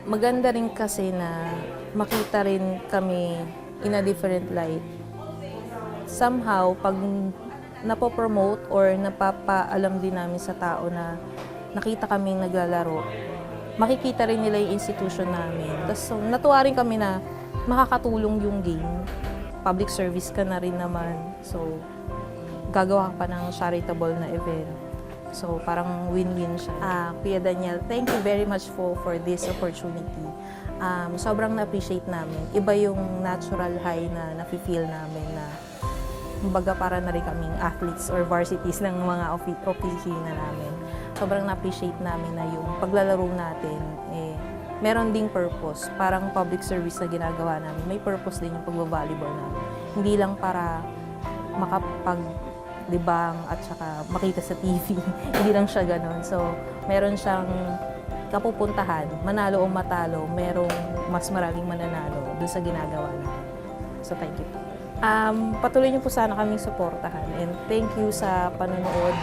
Maganda rin kasi na makita rin kami in a different light. Somehow, pag napopromote or napapaalam din namin sa tao na nakita kaming naglalaro, makikita rin nila yung institution namin. Tapos so, natuwa rin kami na makakatulong yung game. Public service ka na rin naman. So, gagawa ka pa ng charitable na event. So, parang win-win siya. Kuya Daniel, thank you very much for this opportunity. Sobrang na-appreciate namin. Iba yung natural high na nafe-feel namin na kumbaga para na rin kaming athletes or varsities ng mga opisina namin. Sobrang na-appreciate namin na yung paglalaro natin, meron ding purpose. Parang public service na ginagawa namin. May purpose din yung pagbabalibol namin. Hindi lang para makapag-libang at saka makita sa TV. Hindi lang siya ganun. So, meron siyang kapupuntahan, manalo o matalo, merong mas maraming mananalo dun sa ginagawa namin. So, thank you. Patuloy niyo po sana kaming suportahan and thank you sa panonood.